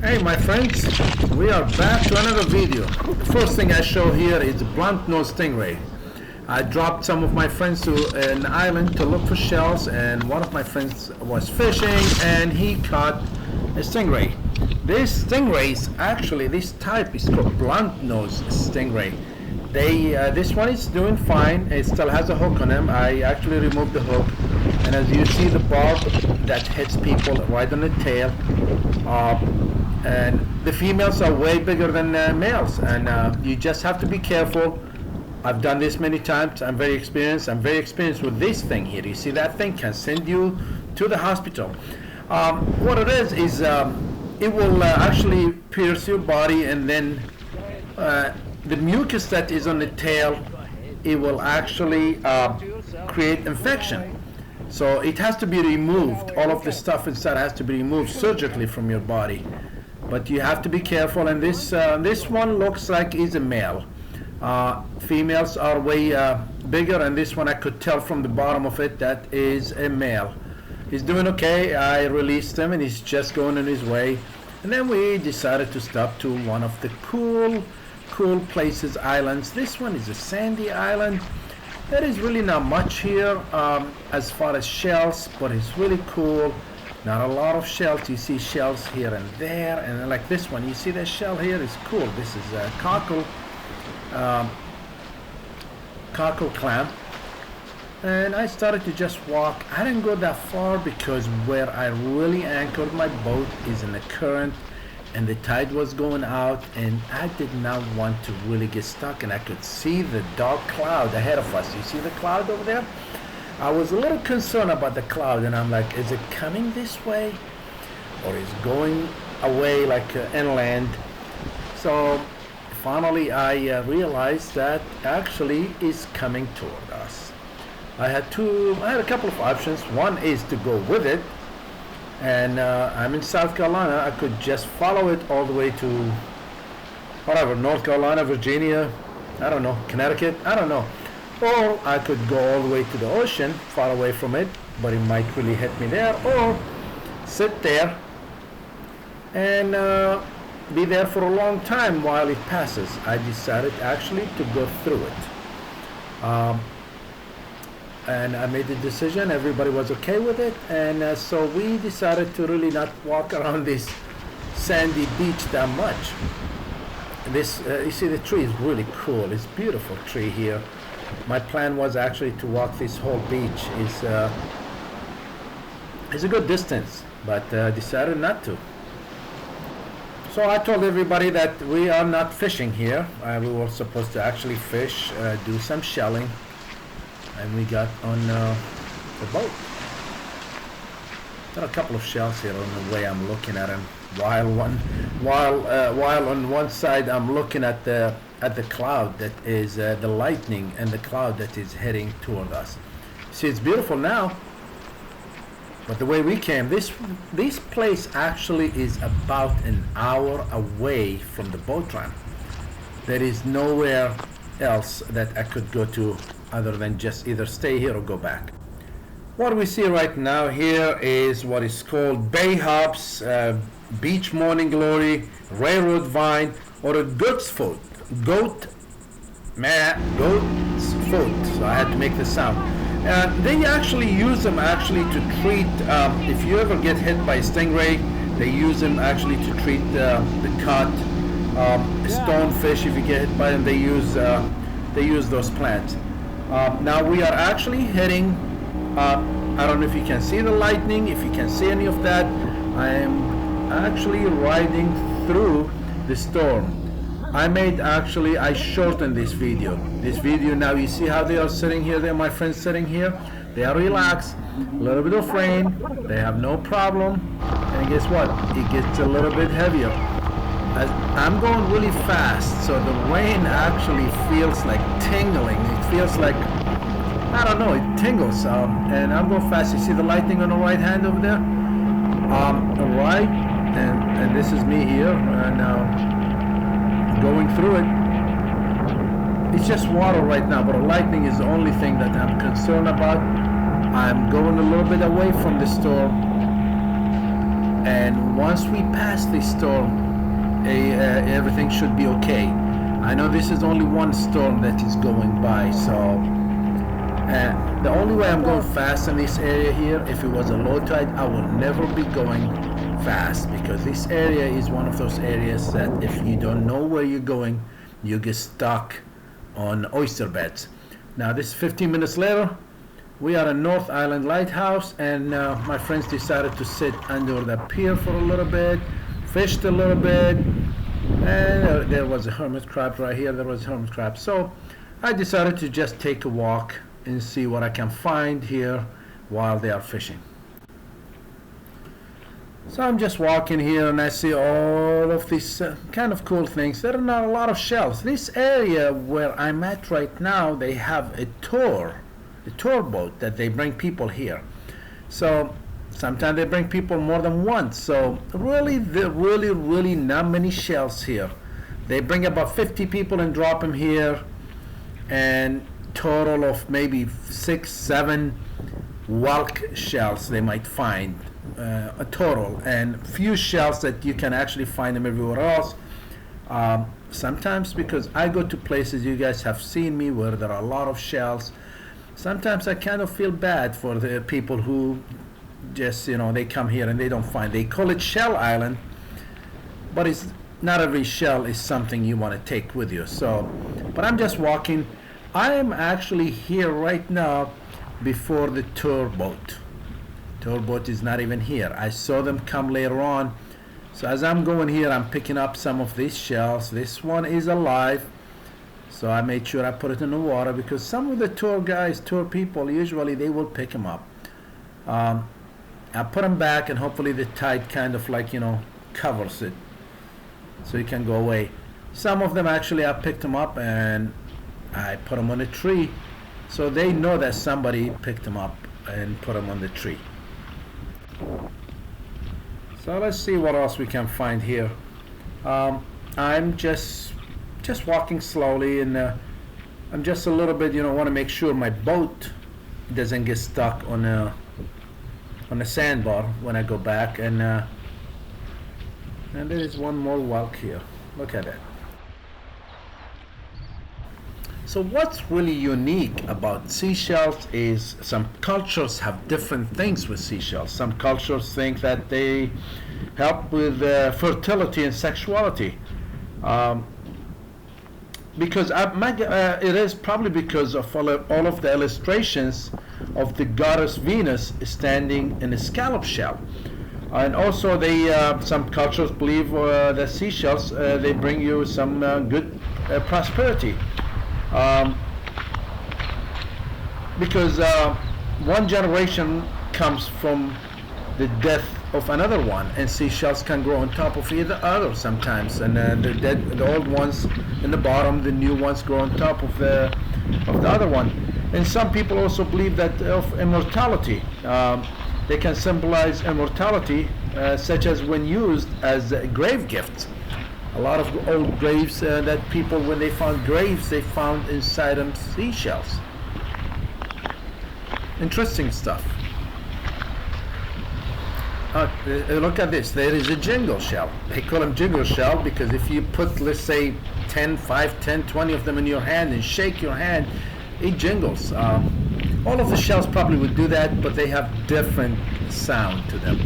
Hey my friends, we are back to another video. The first thing I show here is a blunt-nosed stingray. I dropped some of my friends to an island to look for shells, and one of my friends was fishing and he caught a stingray. This stingrays, actually this type is called blunt-nosed stingray. This one is doing fine. It still has a hook on him. I actually removed the hook, and as you see the barb that hits people right on the tail. And the females are way bigger than males, and you just have to be careful. I've done this many times. I'm very experienced. I'm very experienced with this thing here. You see that thing can send you to the hospital. What it is it will actually pierce your body, and then the mucus that is on the tail, it will actually create infection. So it has to be removed. All of the stuff inside has to be removed surgically from your body. But you have to be careful, and this one looks like is a male. Females are way bigger, and this one I could tell from the bottom of it that is a male. He's doing okay. I released him and he's just going on his way. And then we decided to stop to one of the cool places, islands. This one is a sandy island. There is really not much here as far as shells, but it's really cool. Not a lot of shells. You see shells here and there, and like this one, you see that shell here is cool. This is a cockle clam. And I started to just walk. I didn't go that far because where I really anchored my boat is in the current, and the tide was going out, and I did not want to really get stuck, and I could see the dark cloud ahead of us. You see the cloud over there? I was a little concerned about the cloud, and I'm like, is it coming this way or is going away like inland? So finally I realized that actually is coming toward us. I had a couple of options. One is to go with it, and I'm in South Carolina. I could just follow it all the way to whatever, North Carolina, Virginia, I don't know, Connecticut, I don't know. Or I could go all the way to the ocean, far away from it, but it might really hit me there, or sit there and be there for a long time while it passes. I decided actually to go through it. And I made the decision. Everybody was okay with it, and so we decided to really not walk around this sandy beach that much. This, you see, the tree is really cool. It's a beautiful tree here. My plan was actually to walk this whole beach. It's a good distance, but decided not to. So I told everybody that we are not fishing here. We were supposed to actually fish, do some shelling, and we got on the boat. There are a couple of shells here on the way. I'm looking at them while on one side I'm looking at the cloud that is the lightning, and the cloud that is heading toward us. See, it's beautiful now, but the way we came, this place actually is about an hour away from the boat ramp. There is nowhere else that I could go to other than just either stay here or go back. What we see right now here is what is called bay hops, beach morning glory, railroad vine, or a goat's foot. Goat's foot. So I had to make the sound. They actually use them to treat. If you ever get hit by a stingray, they use them actually to treat the cut. Stonefish, if you get hit by them, they use those plants. Now we are actually heading. I don't know if you can see the lightning. If you can see any of that, I am actually riding through the storm. I shortened this video. Now you see how they are sitting here. They're my friends sitting here. They are relaxed. A little bit of rain. They have no problem. And guess what? It gets a little bit heavier. I'm going really fast, so the rain actually feels like tingling. It feels like, I don't know, it tingles. And I'm going fast. You see the lightning on the right hand over there? Right, and this is me here, and going through it. It's just water right now, but the lightning is the only thing that I'm concerned about. I'm going a little bit away from the storm, and once we pass this storm, everything should be okay. I know this is only one storm that is going by, so the only way I'm going fast in this area here, if it was a low tide, I will never be going fast, because this area is one of those areas that if you don't know where you're going, you get stuck on oyster beds. Now this is 15 minutes later. We are at North Island Lighthouse, and my friends decided to sit under the pier for a little bit, fished a little bit, and there was a hermit crab right here. There was a hermit crab. So I decided to just take a walk and see what I can find here while they are fishing. So I'm just walking here and I see all of these kind of cool things. There are not a lot of shells. This area where I'm at right now, they have a tour boat that they bring people here. So sometimes they bring people more than once. So really not many shells here. They bring about 50 people and drop them here, and total of maybe 6-7 whelk shells they might find, a total, and few shells that you can actually find them everywhere else. Sometimes, because I go to places, you guys have seen me, where there are a lot of shells, sometimes I kind of feel bad for the people who just, they come here and they don't find. They call it Shell Island, but it's not every shell is something you want to take with you. So, but I'm just walking. I am actually here right now before the tour boat. Tour boat is not even here. I saw them come later on. So as I'm going here, I'm picking up some of these shells. This one is alive. So I made sure I put it in the water, because some of the tour guys, tour people, usually they will pick them up. I put them back, and hopefully the tide kind of like, covers it so it can go away. Some of them actually, I picked them up and I put them on a tree, so they know that somebody picked them up and put them on the tree. So let's see what else we can find here. I'm just walking slowly, and I'm just a little bit, want to make sure my boat doesn't get stuck on a sandbar when I go back. And there is one more whelk here. Look at that. So what's really unique about seashells is some cultures have different things with seashells. Some cultures think that they help with fertility and sexuality. Because it is probably because of all of the illustrations of the goddess Venus standing in a scallop shell. And also some cultures believe that seashells, they bring you some good prosperity. Because one generation comes from the death of another one, and seashells can grow on top of either other sometimes, and the old ones in the bottom, the new ones grow on top of the other one. And some people also believe that of immortality. They can symbolize immortality, such as when used as grave gifts. A lot of old graves that people, when they found graves, they found inside them seashells. Interesting stuff. Look at this. There is a jingle shell. They call them jingle shell because if you put, let's say, 5, 10, 20 of them in your hand and shake your hand, it jingles. All of the shells probably would do that, but they have different sound to them.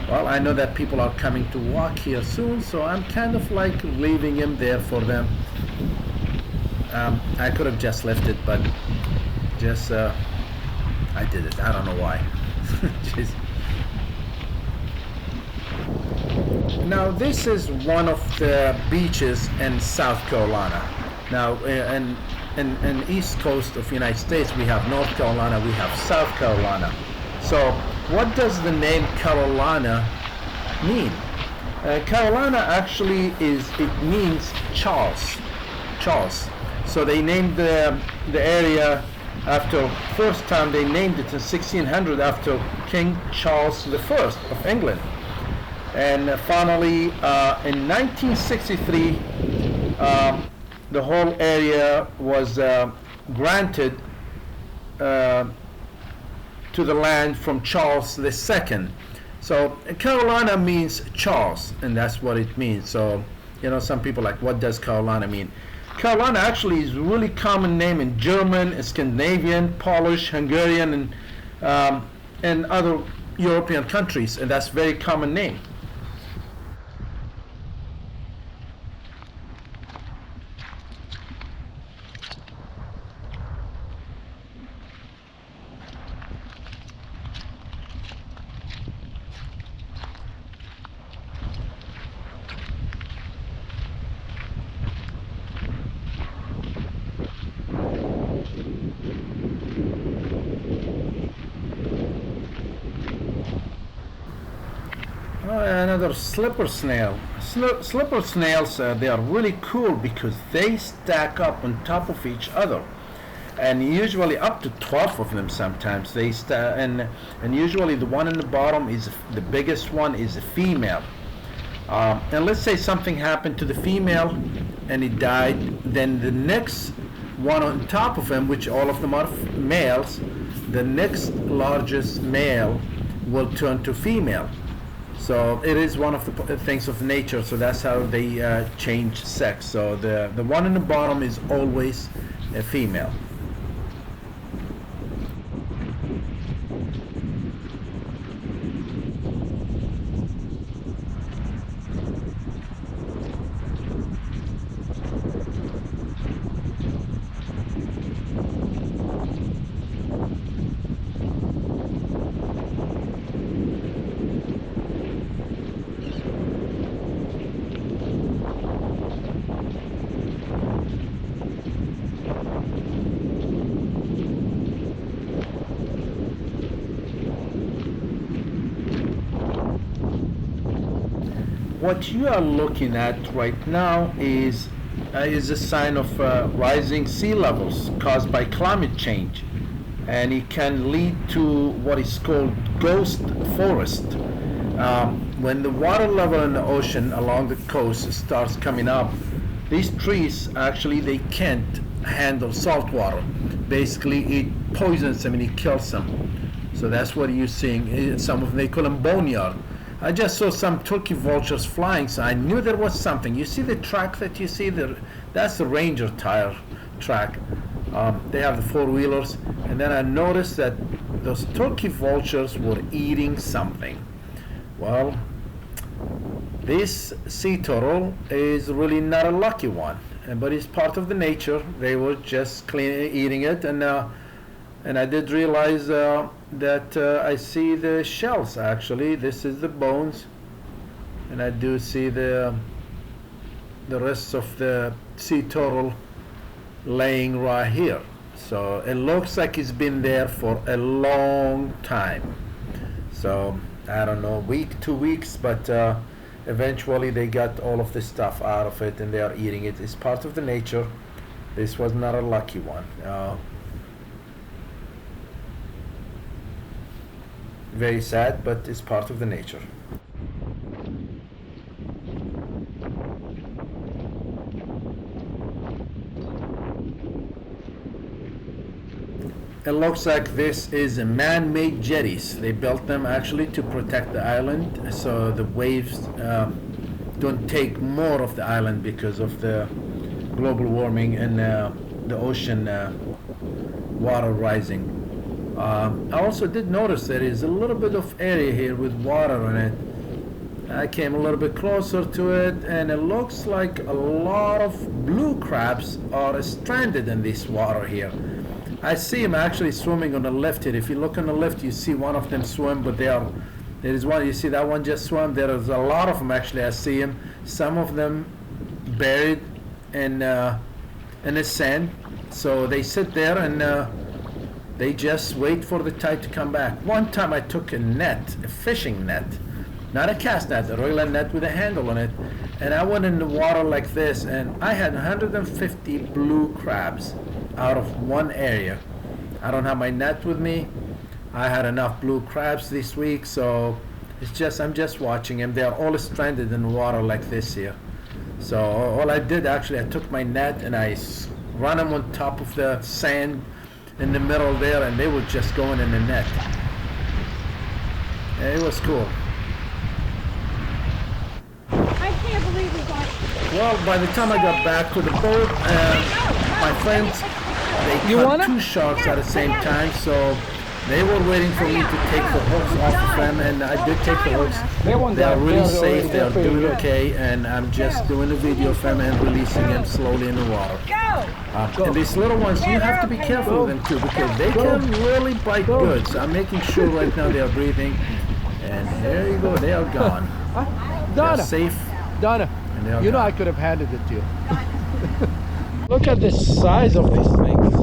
Well, I know that people are coming to walk here soon, so I'm kind of like leaving him there for them. I could have just left it, but just I did it. I don't know why. Jeez. Now this is one of the beaches in South Carolina. Now in east coast of the United States, we have North Carolina, we have South Carolina. So what does the name Carolina mean? Carolina actually it means Charles. So they named the area after, first time they named it in 1600 after King Charles I of England. And finally in 1963 the whole area was granted to to the land from Charles II. So Carolina means Charles, and that's what it means. So, you know, some people like, what does Carolina mean? Carolina actually is a really common name in German, Scandinavian, Polish, Hungarian, and other European countries, and that's a very common name. Another slipper snail. Slipper snails, they are really cool because they stack up on top of each other, and usually up to 12 of them sometimes. And usually the one in the bottom is the biggest one is a female. And let's say something happened to the female and it died, then the next one on top of him, which all of them are males, the next largest male will turn to female. So it is one of the things of nature. So that's how they change sex. So the one in the bottom is always a female. What you are looking at right now is a sign of rising sea levels caused by climate change, and it can lead to what is called ghost forest. When the water level in the ocean along the coast starts coming up, these trees actually they can't handle salt water. Basically, it poisons them and it kills them. So that's what you're seeing. Some of them, they call them boneyard. I just saw some turkey vultures flying, so I knew there was something. You see the track that you see there? That's the Ranger tire track. They have the four-wheelers, and then I noticed that those turkey vultures were eating something. Well, this sea turtle is really not a lucky one, but it's part of the nature. They were just eating it, and I did realize that I see the shells. Actually, this is the bones, and I do see the rest of the sea turtle laying right here. So it looks like it's been there for a long time. So I don't know, week, 2 weeks, but eventually they got all of the stuff out of it and they are eating it. It's part of the nature. This was not a lucky one. Very sad, but it's part of the nature. It looks like this is a man-made jetties. They built them actually to protect the island, so the waves don't take more of the island because of the global warming and the ocean water rising. I also did notice there is a little bit of area here with water in it. I came a little bit closer to it, and it looks like a lot of blue crabs are stranded in this water here. I see them actually swimming on the left here. If you look on the left, you see one of them swim, but there is one, you see that one just swam. There is a lot of them actually, I see them. Some of them buried in the sand, so they sit there and they just wait for the tide to come back. One time I took a net, a fishing net, not a cast net, a regular net with a handle on it, and I went in the water like this, and I had 150 blue crabs out of one area. I don't have my net with me. I had enough blue crabs this week, so I'm just watching them. They are all stranded in the water like this here. So all I did actually, I took my net and I run them on top of the sand in the middle there, and they were just going in the net. It was cool. I can't believe we're going. Well, by the time I got back to the boat, my friends, they caught 2 sharks at the same time, so they were waiting for me to take the hooks off of them, and I did take the hooks. They are really safe, they are doing okay, and I'm just doing a video of them and releasing them slowly in the water. And these little ones, you have to be careful with them too, because they can really bite good. So I'm making sure right now they are breathing, and there you go, they are gone. They're safe. Donna, you know I could have handed it to you. Look at the size of these things.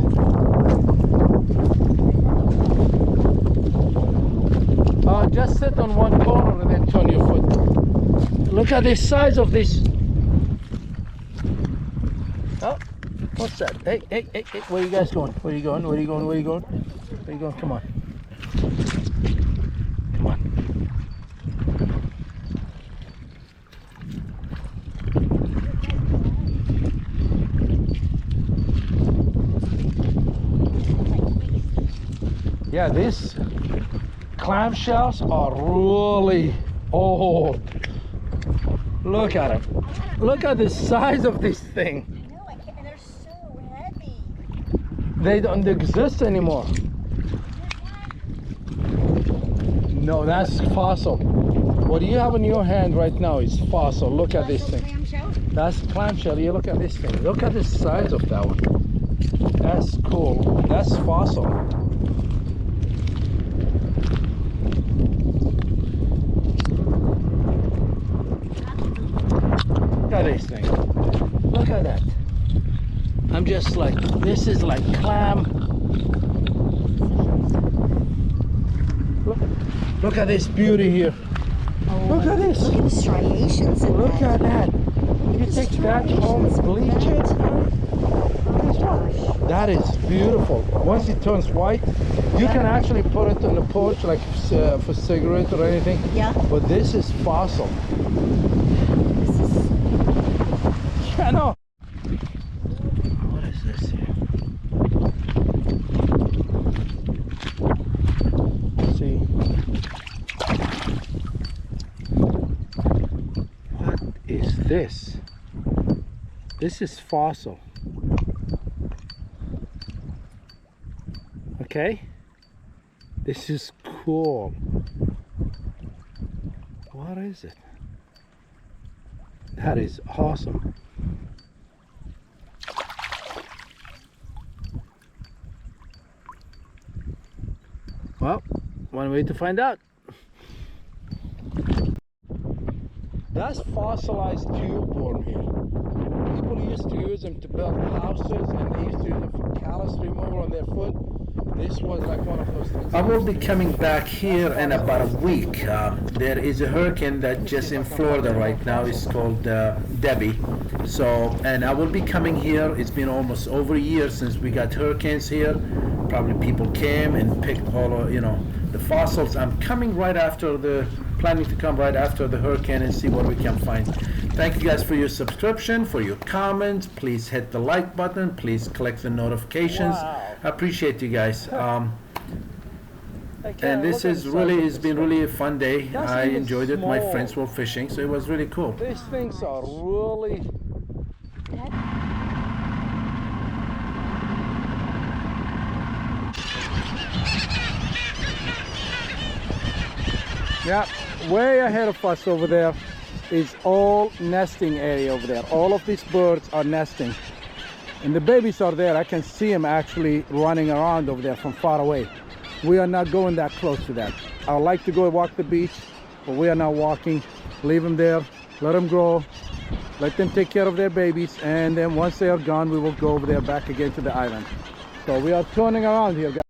Just sit on one corner and then turn your foot. Look at the size of this. Oh, what's that? Hey, hey, hey, hey, where are you guys going? Where are you going? Where are you going? Where are you going? Where are you going? Come on. Come on. Yeah, these clamshells are really old. Look at them. Look at the size of this thing. I know, and they're so heavy. They don't exist anymore. No, that's fossil. What you have in your hand right now is fossil. Look at this thing. Clamshell? That's clamshell. You look at this thing. Look at the size of that one. That's cool. That's fossil. Look at this thing. Look at that. I'm just like, this is like clam. Look at this beauty here. Oh, look at this. Look at the striations. Look at that. You take that home and bleach it. That is beautiful. Once it turns white, you can actually put it on the porch like for cigarette or anything. Yeah. But this is fossil. Yeah, no. What is this here? See. What is this? This is fossil. Okay. This is cool. What is it? That is awesome. Well, one way to find out. That's fossilized tube worm here. People used to use them to build houses, and they used to use them for callus removal on their foot. This was like one of those things. I will be coming back here in about a week. There is a hurricane that just in Florida right now. It's called Debby. So, and I will be coming here. It's been almost over a year since we got hurricanes here. Probably people came and picked all of, the fossils. I'm coming right after planning to come right after the hurricane and see what we can find. Thank you guys for your subscription, for your comments. Please hit the like button. Please click the notifications. Wow. I appreciate you guys. And this has been really a fun day. I enjoyed it. My friends were fishing, so it was really cool. These things are really... Yeah, way ahead of us over there is all nesting area over there. All of these birds are nesting. And the babies are there. I can see them actually running around over there from far away. We are not going that close to that. I would like to go walk the beach, but we are not walking. Leave them there, let them grow, let them take care of their babies, and then once they are gone, we will go over there back again to the island. So we are turning around here, guys.